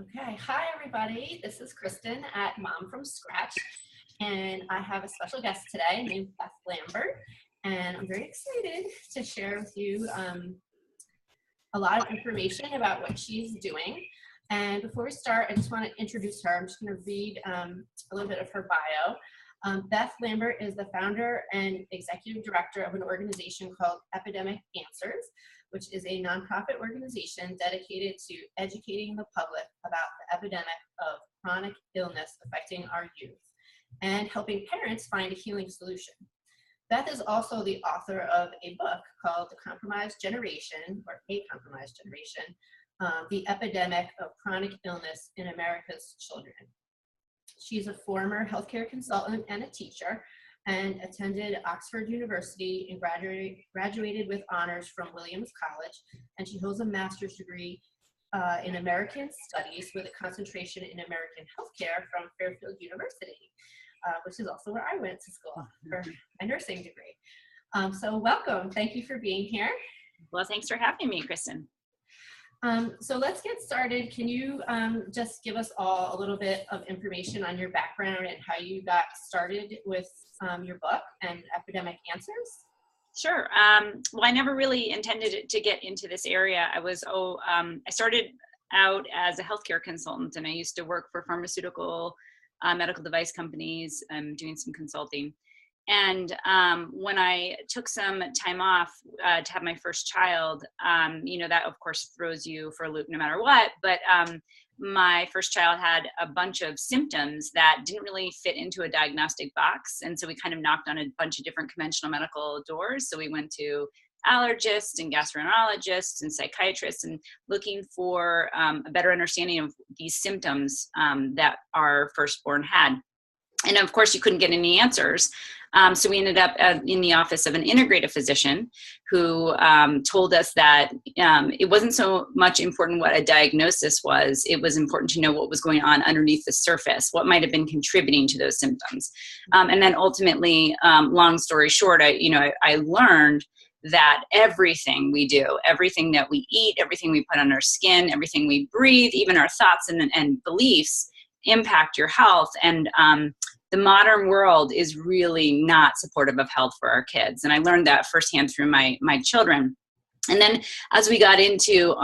Okay, hi everybody. This is Kristen at Mom from Scratch, and I have a special guest today named Beth Lambert, and I'm very excited to share with you a lot of information about what she's doing. And before we start, I just want to introduce her. I'm just going to read a little bit of her bio. Beth Lambert is the founder and executive director of an organization called Epidemic Answers, which is a nonprofit organization dedicated to educating the public about the epidemic of chronic illness affecting our youth and helping parents find a healing solution. Beth is also the author of a book called The Compromised Generation, or A Compromised Generation, The Epidemic of Chronic Illness in America's Children. She's a former healthcare consultant and a teacher, and attended Oxford University and graduated with honors from Williams College, and she holds a master's degree in American Studies with a concentration in American Healthcare from Fairfield University, which is also where I went to school for my nursing degree. So welcome. Thank you for being here. Well, thanks for having me, Kristen. So let's get started. Can you just give us all a little bit of information on your background and how you got started with your book and Epidemic Answers? Sure. Well, I never really intended to get into this area. I started out as a healthcare consultant, and I used to work for pharmaceutical medical device companies, doing some consulting. And when I took some time off to have my first child, that of course throws you for a loop no matter what. But my first child had a bunch of symptoms that didn't really fit into a diagnostic box. And so we kind of knocked on a bunch of different conventional medical doors. So we went to allergists and gastroenterologists and psychiatrists and looking for a better understanding of these symptoms that our firstborn had. And of course, you couldn't get any answers. So we ended up in the office of an integrative physician who told us that it wasn't so much important what a diagnosis was. It was important to know what was going on underneath the surface, what might have been contributing to those symptoms. And then ultimately, long story short, I learned that everything we do, everything that we eat, everything we put on our skin, everything we breathe, even our thoughts and beliefs impact your health. And the modern world is really not supportive of health for our kids. And I learned that firsthand through my children. And then as we got into,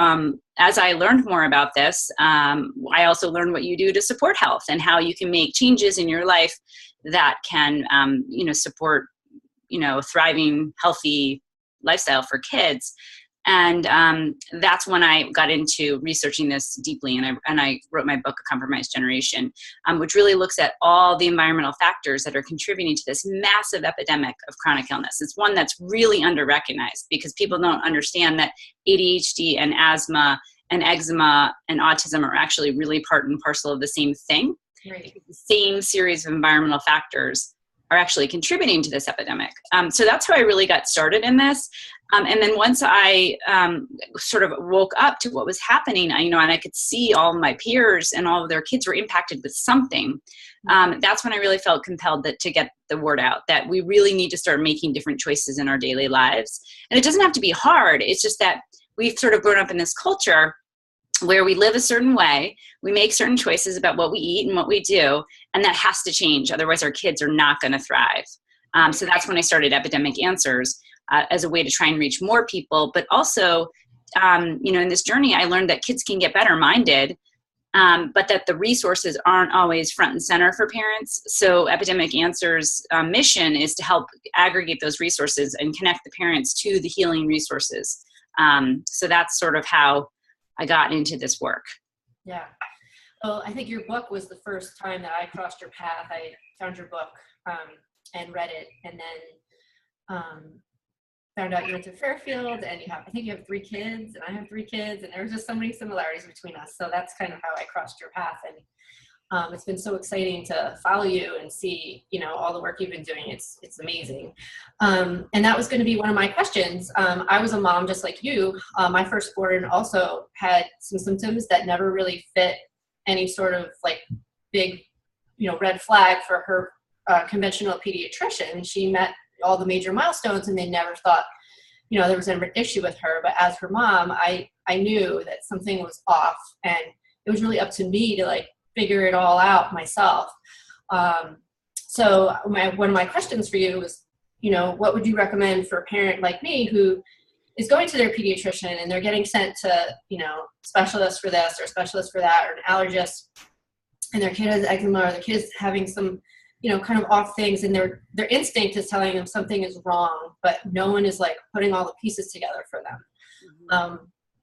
as I learned more about this, I also learned what you do to support health and how you can make changes in your life that can, support, thriving, healthy lifestyle for kids. And that's when I got into researching this deeply, and I wrote my book, A Compromised Generation, which really looks at all the environmental factors that are contributing to this massive epidemic of chronic illness. It's one that's really under-recognized because people don't understand that ADHD and asthma and eczema and autism are actually really part and parcel of the same thing. Right. The same series of environmental factors are actually contributing to this epidemic. So that's how I really got started in this. And then once I sort of woke up to what was happening, and I could see all of my peers and all of their kids were impacted with something, that's when I really felt compelled to get the word out that we really need to start making different choices in our daily lives. And it doesn't have to be hard. It's just that we've sort of grown up in this culture where we live a certain way, we make certain choices about what we eat and what we do, and that has to change. Otherwise, our kids are not going to thrive. So that's when I started Epidemic Answers as a way to try and reach more people. But also, in this journey, I learned that kids can get better minded, but that the resources aren't always front and center for parents. So Epidemic Answers' mission is to help aggregate those resources and connect the parents to the healing resources. So that's sort of how I got into this work. Yeah. Well, I think your book was the first time that I crossed your path. I found your book and read it, and then found out you went to Fairfield, and I think you have 3 kids, and I have 3 kids, and there was just so many similarities between us. So that's kind of how I crossed your path. And it's been so exciting to follow you and see, all the work you've been doing. It's amazing. And that was going to be one of my questions. I was a mom just like you. My firstborn also had some symptoms that never really fit any sort of like big, red flag for her conventional pediatrician. She met all the major milestones and they never thought, there was an issue with her. But as her mom, I knew that something was off, and it was really up to me to like figure it all out myself. So one of my questions for you was, you know, what would you recommend for a parent like me who is going to their pediatrician and they're getting sent to, you know, specialists for this or specialists for that, or an allergist, and their kid has eczema, or the kid is having some, you know, kind of off things, and their instinct is telling them something is wrong, but no one is like putting all the pieces together for them.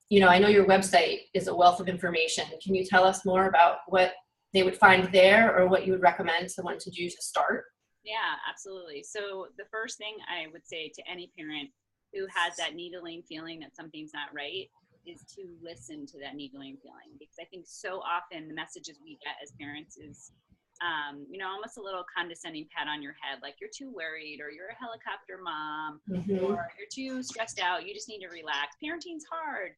You know, I know your website is a wealth of information. Can you tell us more about what they would find there, or what you would recommend someone to do to start? Yeah, absolutely. So the first thing I would say to any parent who has that needling feeling that something's not right is to listen to that needling feeling, because I think so often the messages we get as parents is, you know, almost a little condescending pat on your head, like you're too worried, or you're a helicopter mom, or you're too stressed out, you just need to relax. Parenting's hard.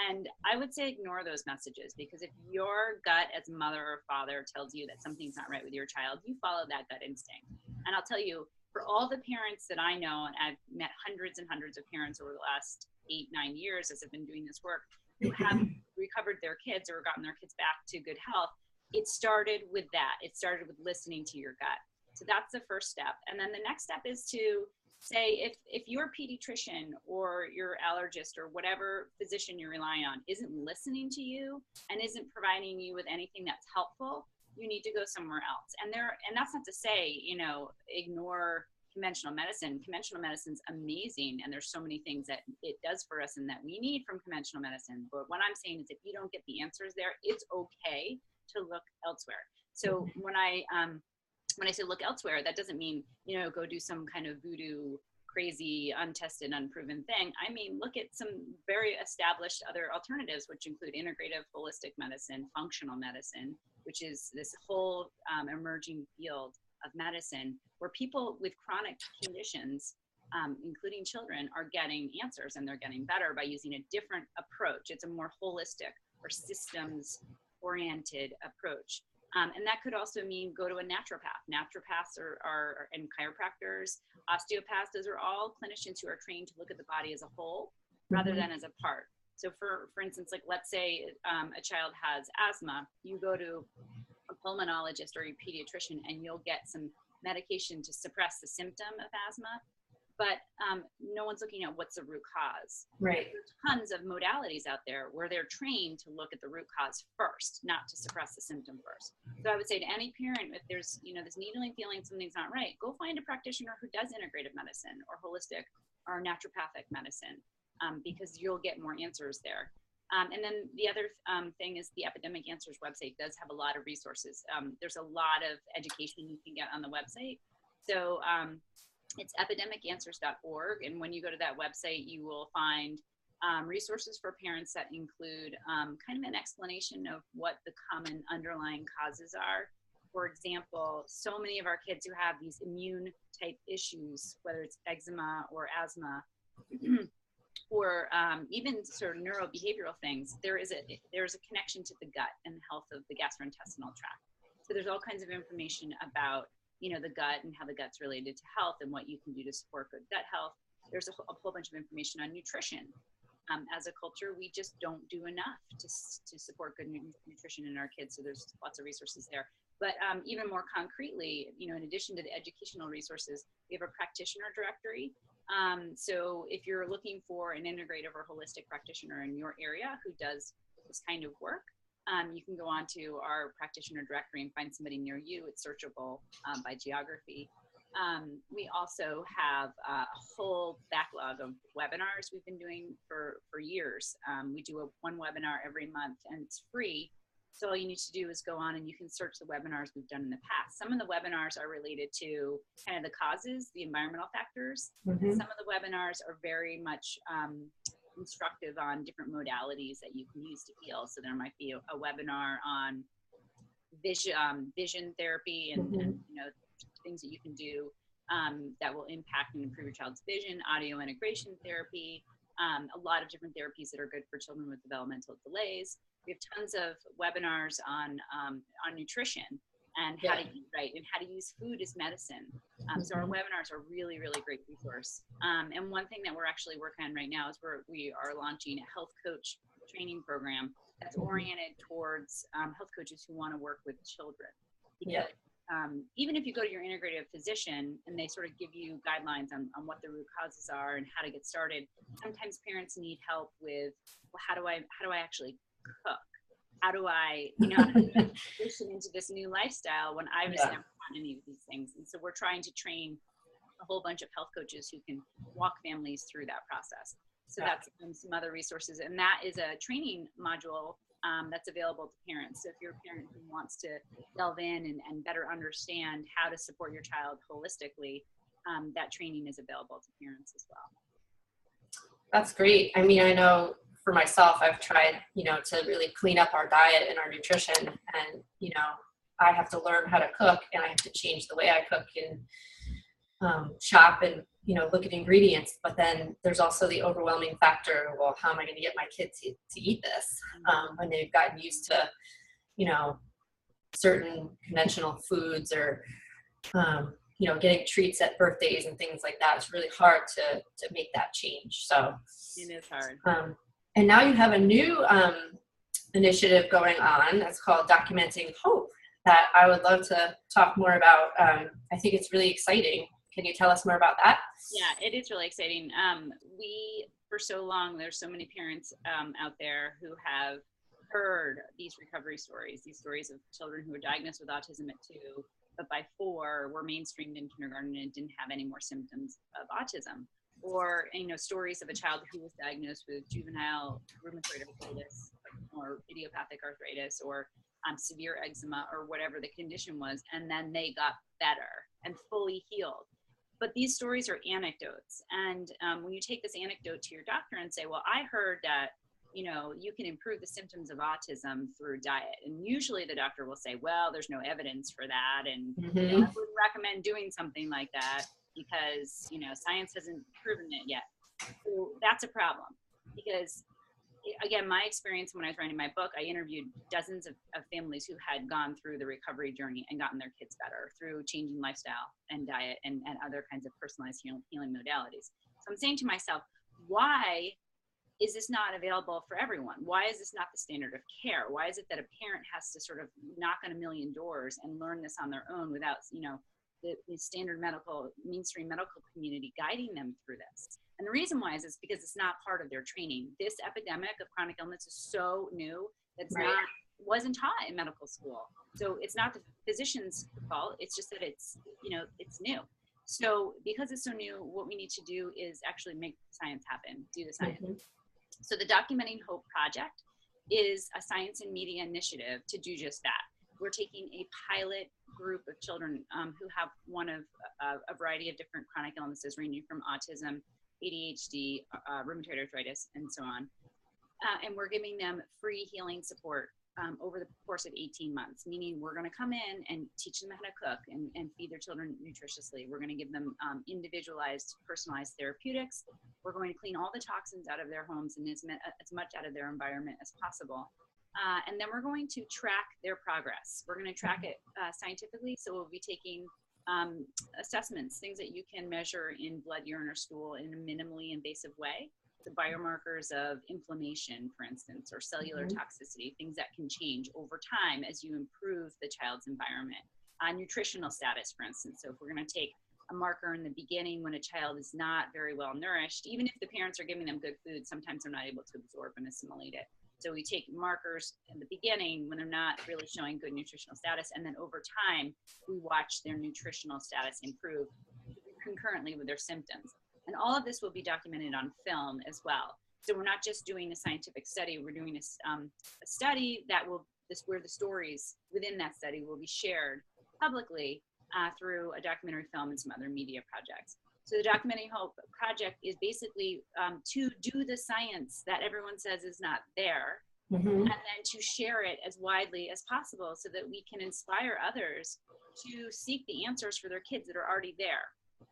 And I would say ignore those messages, because if your gut as mother or father tells you that something's not right with your child, you follow that gut instinct. And I'll tell you, for all the parents that I know, and I've met hundreds and hundreds of parents over the last 8-9 years as I've been doing this work, who have recovered their kids or gotten their kids back to good health, it started with that. It started with listening to your gut. So that's the first step. And then the next step is to say, if your pediatrician or your allergist or whatever physician you rely on isn't listening to you and isn't providing you with anything that's helpful, you need to go somewhere else. And that's not to say, you know, ignore conventional medicine. Conventional medicine's amazing, and there's so many things that it does for us and that we need from conventional medicine. But what I'm saying is, if you don't get the answers there, it's okay to look elsewhere. So when I say look elsewhere, that doesn't mean, you know, go do some kind of voodoo, crazy, untested, unproven thing. I mean, look at some very established other alternatives, which include integrative holistic medicine, functional medicine, which is this whole emerging field of medicine where people with chronic conditions, including children, are getting answers, and they're getting better by using a different approach. It's a more holistic or systems-oriented approach. And that could also mean go to a naturopath. Naturopaths are and chiropractors, osteopaths, those are all clinicians who are trained to look at the body as a whole rather than as a part. So for instance, like let's say a child has asthma, you go to a pulmonologist or a pediatrician and you'll get some medication to suppress the symptom of asthma, but no one's looking at what's the root cause. Right. There's tons of modalities out there where they're trained to look at the root cause first, not to suppress the symptom first. So I would say to any parent, if there's, you know, this needling feeling something's not right, go find a practitioner who does integrative medicine or holistic or naturopathic medicine, because you'll get more answers there. And then the other thing is the Epidemic Answers website does have a lot of resources. There's a lot of education you can get on the website. So it's epidemicanswers.org. And when you go to that website, you will find resources for parents that include kind of an explanation of what the common underlying causes are. For example, so many of our kids who have these immune type issues, whether it's eczema or asthma, or even sort of neurobehavioral things, there's a connection to the gut and the health of the gastrointestinal tract. So there's all kinds of information about, you know, the gut and how the gut's related to health and what you can do to support good gut health. There's a whole bunch of information on nutrition. As a culture, we just don't do enough to support good nutrition in our kids. So there's lots of resources there. But even more concretely, you know, in addition to the educational resources, we have a practitioner directory. So if you're looking for an integrative or holistic practitioner in your area who does this kind of work, you can go on to our practitioner directory and find somebody near you. It's searchable by geography. We also have a whole backlog of webinars we've been doing for years. We do one webinar every month, and it's free. So all you need to do is go on and you can search the webinars we've done in the past. Some of the webinars are related to kind of the causes, the environmental factors. Mm-hmm. Some of the webinars are very much instructive on different modalities that you can use to heal. So there might be a webinar on vision therapy and, mm-hmm. and you know, things that you can do that will impact and improve your child's vision, audio integration therapy, a lot of different therapies that are good for children with developmental delays. We have tons of webinars on nutrition and how to eat right and how to use food as medicine. So our webinars are really, really great resource. And one thing that we're actually working on right now is we are launching a health coach training program that's oriented towards health coaches who want to work with children. Yeah. Because even if you go to your integrative physician and they sort of give you guidelines on what the root causes are and how to get started, sometimes parents need help with, well, how do I actually cook? How do I, transition into this new lifestyle when I've just never done any of these things? And so we're trying to train a whole bunch of health coaches who can walk families through that process. So that's some other resources. And that is a training module that's available to parents. So if you're a parent who wants to delve in and better understand how to support your child holistically, that training is available to parents as well. That's great. I mean, I know for myself, I've tried, to really clean up our diet and our nutrition, and, I have to learn how to cook, and I have to change the way I cook and shop and, look at ingredients. But then there's also the overwhelming factor, well, how am I going to get my kids to eat this when they've gotten used to, certain conventional foods or, getting treats at birthdays and things like that. It's really hard to make that change. So it is hard. And now you have a new initiative going on that's called Documenting Hope that I would love to talk more about. I think it's really exciting. Can you tell us more about that? Yeah, it is really exciting. We, for so long, there's so many parents out there who have heard these recovery stories, these stories of children who were diagnosed with autism at 2, but by 4 were mainstreamed in kindergarten and didn't have any more symptoms of autism. Or, stories of a child who was diagnosed with juvenile rheumatoid arthritis or idiopathic arthritis or severe eczema or whatever the condition was, and then they got better and fully healed. But these stories are anecdotes. And when you take this anecdote to your doctor and say, well, I heard that, you can improve the symptoms of autism through diet. And usually the doctor will say, well, there's no evidence for that. And I wouldn't recommend doing something like that because, science hasn't proven it yet. So that's a problem because, again, my experience when I was writing my book, I interviewed dozens of families who had gone through the recovery journey and gotten their kids better through changing lifestyle and diet and other kinds of personalized healing modalities. So I'm saying to myself, why is this not available for everyone? Why is this not the standard of care? Why is it that a parent has to sort of knock on a million doors and learn this on their own without, the standard mainstream medical community guiding them through this? And the reason why is because it's not part of their training. This epidemic of chronic illness is so new that wasn't taught in medical school. So it's not the physician's fault. It's just that it's new. So because it's so new, what we need to do is actually make science happen, do the science. So the Documenting Hope Project is a science and media initiative to do just that. We're taking a pilot group of children who have one of a variety of different chronic illnesses ranging from autism, ADHD, rheumatoid arthritis, and so on. And we're giving them free healing support over the course of 18 months, meaning we're going to come in and teach them how to cook and feed their children nutritiously. We're going to give them individualized, personalized therapeutics. We're going to clean all the toxins out of their homes and as much out of their environment as possible. And then we're going to track their progress. We're going to track it scientifically. So we'll be taking assessments, things that you can measure in blood, urine, or stool in a minimally invasive way. The biomarkers of inflammation, for instance, or cellular toxicity, things that can change over time as you improve the child's environment. Nutritional status, for instance. So if we're going to take a marker in the beginning when a child is not very well nourished, even if the parents are giving them good food, sometimes they're not able to absorb and assimilate it. So we take markers in the beginning when they're not really showing good nutritional status, and then over time, we watch their nutritional status improve concurrently with their symptoms. And all of this will be documented on film as well. So we're not just doing a scientific study, we're doing a study that where the stories within that study will be shared publicly through a documentary film and some other media projects. So the Documenting Hope Project is basically to do the science that everyone says is not there, and then to share it as widely as possible so that we can inspire others to seek the answers for their kids that are already there.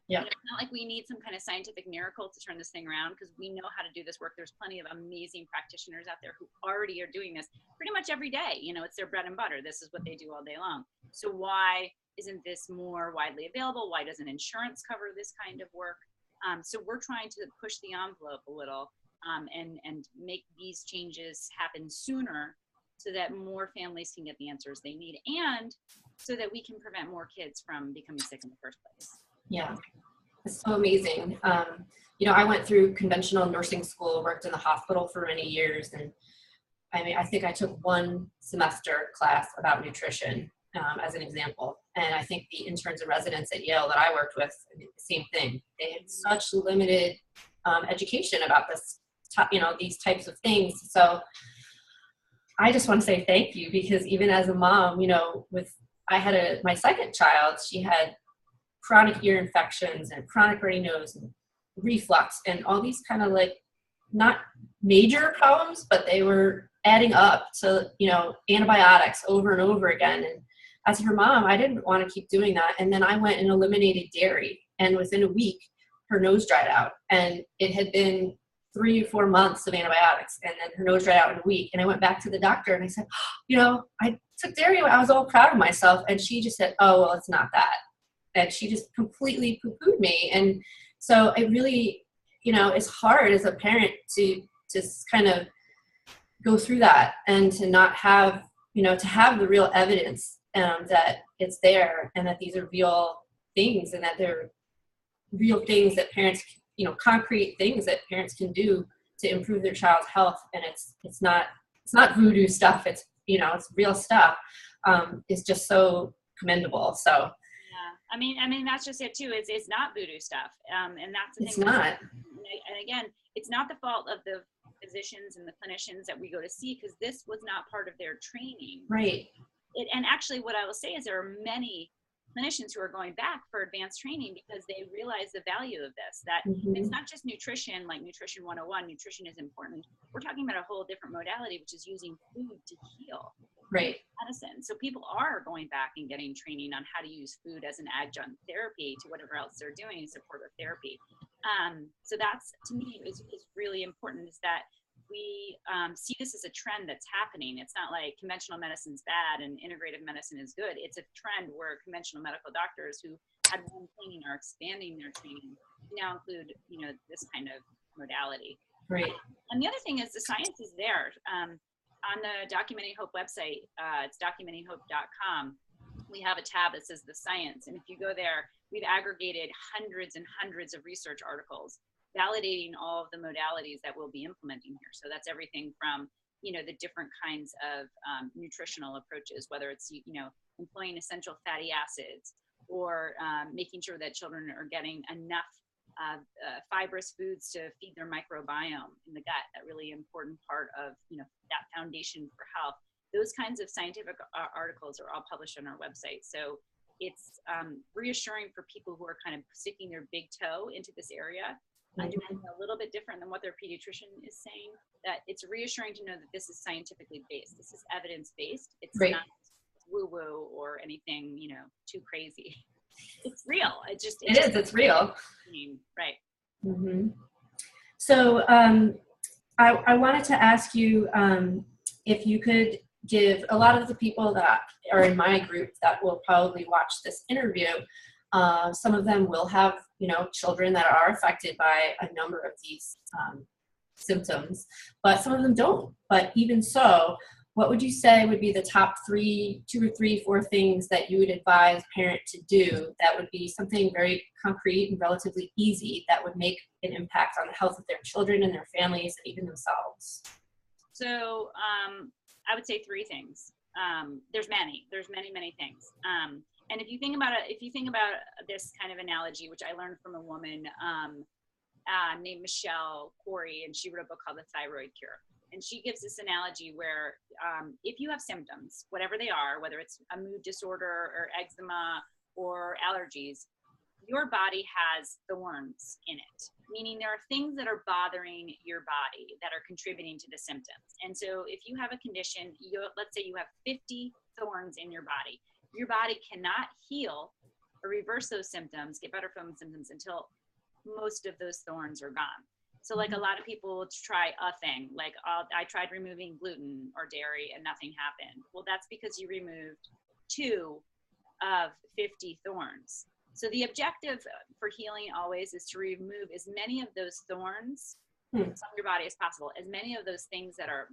Yeah. It's not like we need some kind of scientific miracle to turn this thing around, because we know how to do this work. There's plenty of amazing practitioners out there who already are doing this pretty much every day. It's their bread and butter. This is what they do all day long. So why isn't this more widely available? Why doesn't insurance cover this kind of work? So we're trying to push the envelope a little and make these changes happen sooner so that more families can get the answers they need, and so that we can prevent more kids from becoming sick in the first place. Yeah, it's so amazing. I went through conventional nursing school, worked in the hospital for many years, and I think I took one semester class about nutrition as an example. And I think the interns and residents at Yale that I worked with, the same thing. They had such limited education about this, these types of things. So I just want to say thank you, because even as a mom, my second child, she had chronic ear infections and chronic runny nose and reflux and all these kind of like not major problems, but they were adding up to, antibiotics over and over again. And as her mom, I didn't want to keep doing that. And then I went and eliminated dairy. And within a week, her nose dried out. And it had been 3 or 4 months of antibiotics. And then her nose dried out in a week. And I went back to the doctor and I said, I took dairy. I was all proud of myself. And she just said, oh, well, it's not that. And she just completely poo-pooed me. And so it really, it's hard as a parent to just kind of go through that and to not have, to have the real evidence that it's there and that these are real things and that they're real things that parents, concrete things that parents can do to improve their child's health. And it's not voodoo stuff. It's, it's real stuff. It's just so commendable. So. Yeah. I mean, that's just it too. It's not voodoo stuff. And that's the thing. It's not. And again, it's not the fault of the physicians and the clinicians that we go to see, because this was not part of their training. Right. And actually what I will say is there are many clinicians who are going back for advanced training because they realize the value of this, that it's not just nutrition, like nutrition 101, nutrition is important. We're talking about a whole different modality, which is using food to heal. Right. Medicine. So people are going back and getting training on how to use food as an adjunct therapy to whatever else they're doing, supportive therapy. So that's, to me, is really important, is that we see this as a trend that's happening. It's not like conventional medicine's bad and integrative medicine is good. It's a trend where conventional medical doctors who had one training are expanding their training to now include, this kind of modality. Right. And the other thing is the science is there. On the Documenting Hope website, it's documentinghope.com. We have a tab that says the science. And if you go there, we've aggregated hundreds and hundreds of research articles validating all of the modalities that we'll be implementing here. So that's everything from, the different kinds of nutritional approaches, whether it's, employing essential fatty acids or making sure that children are getting enough fibrous foods to feed their microbiome in the gut, that really important part of, that foundation for health. Those kinds of scientific articles are all published on our website. So it's reassuring for people who are kind of sticking their big toe into this area and doing a little bit different than what their pediatrician is saying, that it's reassuring to know that this is scientifically based. This is evidence-based. It's right. not woo-woo or anything, too crazy. It's real. It's real. Right. Mm-hmm. So I wanted to ask you if you could give a lot of the people that are in my group that will probably watch this interview, some of them will have, children that are affected by a number of these symptoms, but some of them don't. But even so, what would you say would be the top 2 or 3, 4 things that you would advise a parent to do that would be something very concrete and relatively easy that would make an impact on the health of their children and their families and even themselves? So I would say 3 things. There's many things. And if you think about this kind of analogy, which I learned from a woman named Michelle Corey, and she wrote a book called The Thyroid Cure. And she gives this analogy where if you have symptoms, whatever they are, whether it's a mood disorder or eczema or allergies, your body has thorns in it, meaning there are things that are bothering your body that are contributing to the symptoms. And so if you have a condition, let's say you have 50 thorns in your body cannot heal or reverse those symptoms, get better from symptoms until most of those thorns are gone. So like a lot of people will try a thing, like I tried removing gluten or dairy and nothing happened. Well, that's because you removed 2 of 50 thorns. So the objective for healing always is to remove as many of those thorns from your body as possible, as many of those things that are,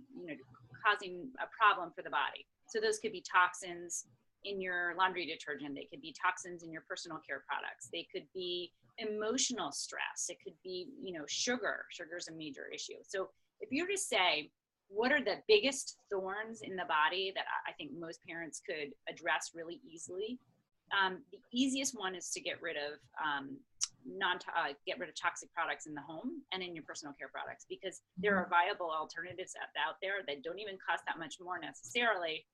causing a problem for the body. So those could be toxins in your laundry detergent. They could be toxins in your personal care products. They could be emotional stress. It could be, sugar. Sugar is a major issue. So if you were to say, what are the biggest thorns in the body that I think most parents could address really easily? The easiest one is to get rid of toxic products in the home and in your personal care products, because there are viable alternatives out there that don't even cost that much more necessarily,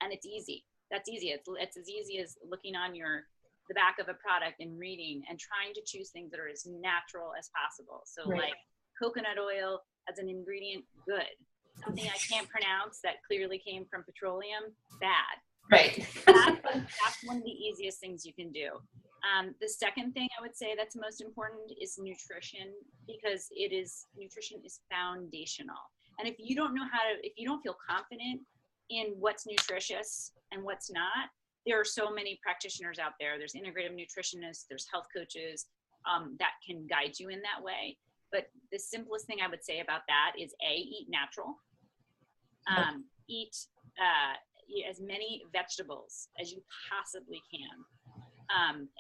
and it's easy. That's easy. It's as easy as looking on the back of a product and reading and trying to choose things that are as natural as possible. So like coconut oil as an ingredient, good. Something I can't pronounce that clearly came from petroleum, bad. Right. That's one of the easiest things you can do. The second thing I would say that's most important is nutrition, because nutrition is foundational. And if you don't if you don't feel confident in what's nutritious and what's not, there are so many practitioners out there. There's integrative nutritionists, there's health coaches that can guide you in that way. But the simplest thing I would say about that is eat natural. Eat as many vegetables as you possibly can.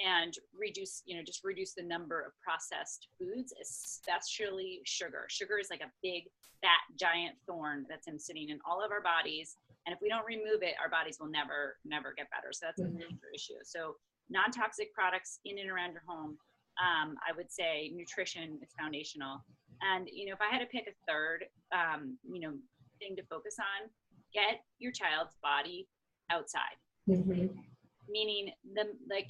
And reduce the number of processed foods, especially sugar. Sugar is like a big, fat, giant thorn that's sitting in all of our bodies. And if we don't remove it, our bodies will never get better. So that's a major issue. So non-toxic products in and around your home. I would say nutrition is foundational. And, if I had to pick a third, thing to focus on, get your child's body outside. Meaning,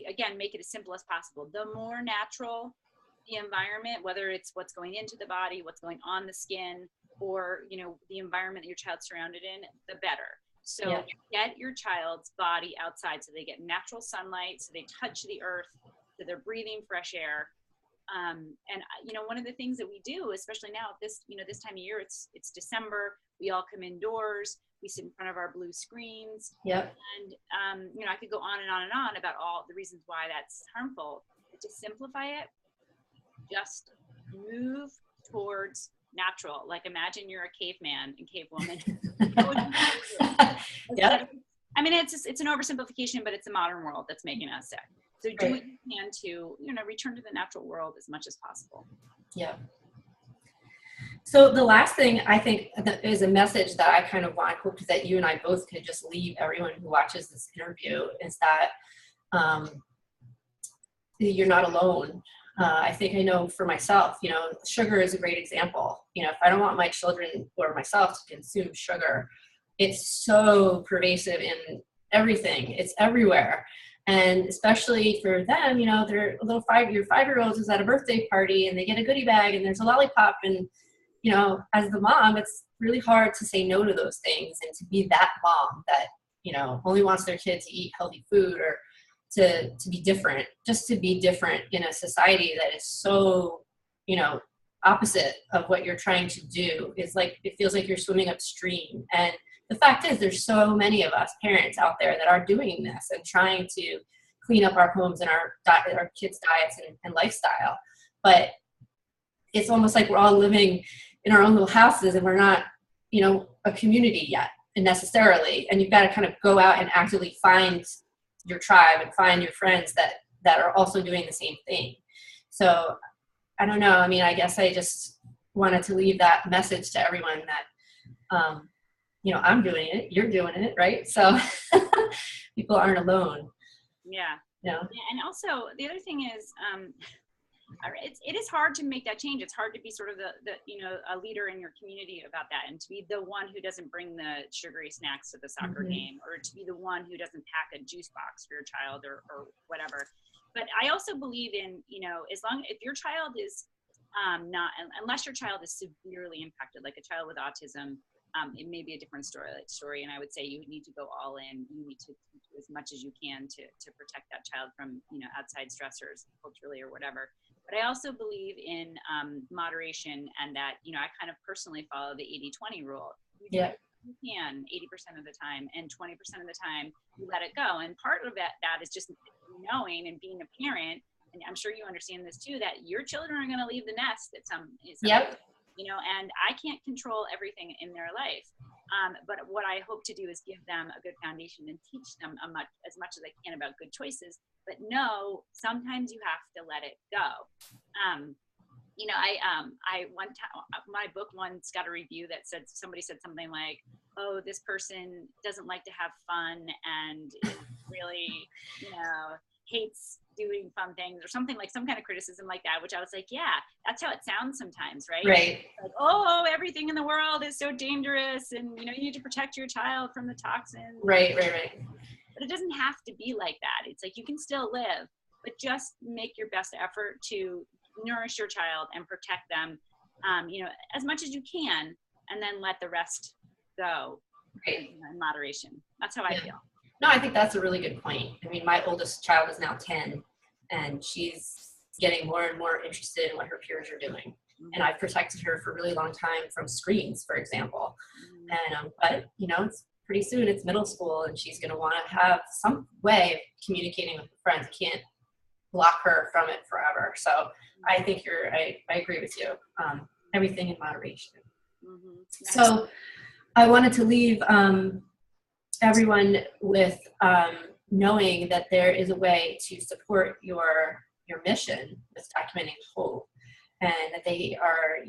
again, make it as simple as possible. The more natural the environment, whether it's what's going into the body, what's going on the skin, or, the environment that your child's surrounded in, the better. So get your child's body outside so they get natural sunlight, so they touch the earth, so they're breathing fresh air. And one of the things that we do, especially now, this time of year, it's December, we all come indoors, we sit in front of our blue screens. Yep. And, I could go on and on and on about all the reasons why that's harmful. But to simplify it, just move towards natural. Like, imagine you're a caveman and cavewoman. Yep. I mean, it's an oversimplification, but it's the modern world that's making us sick. So do what you can to, return to the natural world as much as possible. Yeah. So the last thing I think is a message that I kind of hope that you and I both could just leave everyone who watches this interview is that you're not alone. I think I know for myself, sugar is a great example. If I don't want my children or myself to consume sugar, it's so pervasive in everything. It's everywhere. And especially for them, they're a little your 5-year-old is at a birthday party and they get a goodie bag and there's a lollipop. And, as the mom, it's really hard to say no to those things and to be that mom that, only wants their kid to eat healthy food or to be different, just to be different in a society that is so, opposite of what you're trying to do. It's like, it feels like you're swimming upstream. And the fact is, there's so many of us parents out there that are doing this and trying to clean up our homes and our kids' diets and lifestyle. But it's almost like we're all living in our own little houses and we're not, a community yet necessarily. And you've got to kind of go out and actively find your tribe and find your friends that are also doing the same thing. So I don't know. I mean, I guess I just wanted to leave that message to everyone that, I'm doing it, you're doing it, right? So people aren't alone. Yeah. Yeah. And also the other thing is, it is hard to make that change. It's hard to be sort of the a leader in your community about that, and to be the one who doesn't bring the sugary snacks to the soccer game, or to be the one who doesn't pack a juice box for your child or whatever. But I also believe in, if your child is unless your child is severely impacted, like a child with autism, it may be a different story. And I would say you need to go all in. You need to do as much as you can to protect that child from, outside stressors, culturally or whatever. But I also believe in moderation, and that, I kind of personally follow the 80-20 rule. You can 80% of the time, and 20% of the time you let it go. And part of that is just knowing and being a parent, and I'm sure you understand this too, that your children are going to leave the nest at some Yep. and I can't control everything in their life. But what I hope to do is give them a good foundation and teach them as much as I can about good choices. But no, sometimes you have to let it go. I one time, my book once got a review that said, somebody said something like, oh, this person doesn't like to have fun and really, hates doing fun things, or something, like some kind of criticism like that, which I was like, yeah, that's how it sounds sometimes, right? Right. Like, oh, everything in the world is so dangerous, and you need to protect your child from the toxins. Right. But it doesn't have to be like that. It's like, you can still live, but just make your best effort to nourish your child and protect them, as much as you can, and then let the rest go. Right. In moderation. That's how I feel. No, I think that's a really good point. I mean, my oldest child is now 10, and she's getting more and more interested in what her peers are doing. And I've protected her for a really long time from screens, for example. And but it's pretty soon it's middle school, and she's going to want to have some way of communicating with her friends. Can't block her from it forever. So I think I agree with you. Everything in moderation. So I wanted to leave everyone with knowing that there is a way to support your mission with Documenting Hope, and that they are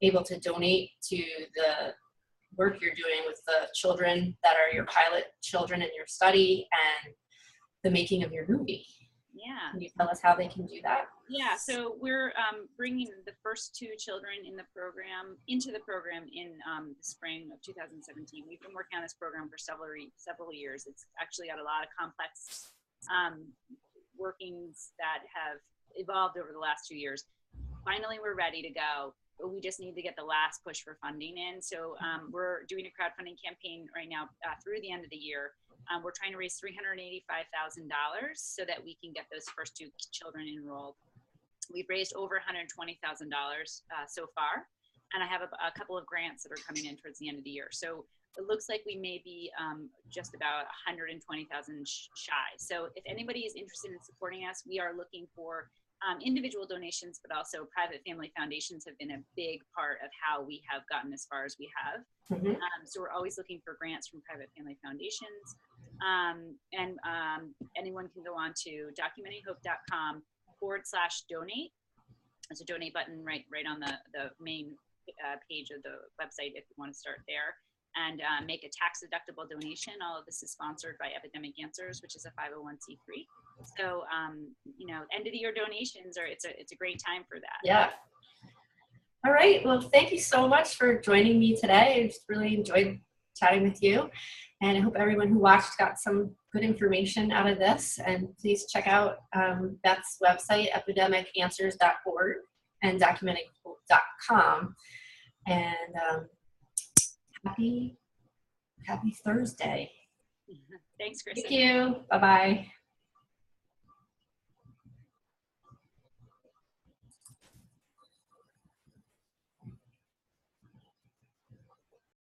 able to donate to the work you're doing with the children that are your pilot children in your study and the making of your movie. Yeah. Can you tell us how they can do that? Yeah, so we're bringing the first 2 children into the program in the spring of 2017. We've been working on this program for several years. It's actually got a lot of complex workings that have evolved over the last 2 years. Finally, we're ready to go, but we just need to get the last push for funding in. So we're doing a crowdfunding campaign right now through the end of the year. We're trying to raise $385,000 so that we can get those first 2 children enrolled. We've raised over $120,000 so far, and I have a couple of grants that are coming in towards the end of the year. So it looks like we may be just about 120,000 shy. So if anybody is interested in supporting us, we are looking for individual donations, but also private family foundations have been a big part of how we have gotten as far as we have. So we're always looking for grants from private family foundations. And anyone can go on to documentinghope.com/donate. There's a donate button right on the main page of the website if you want to start there, and make a tax-deductible donation. All of this is sponsored by Epidemic Answers, which is a 501c3. So, end of the year donations it's a great time for that. Yeah. All right. Well, thank you so much for joining me today. I just really enjoyed chatting with you, and I hope everyone who watched got some good information out of this. And please check out Beth's website, epidemicanswers.org, and documentinghope.com. And happy Thursday. Thanks, Kristen. Thank you. Bye-bye.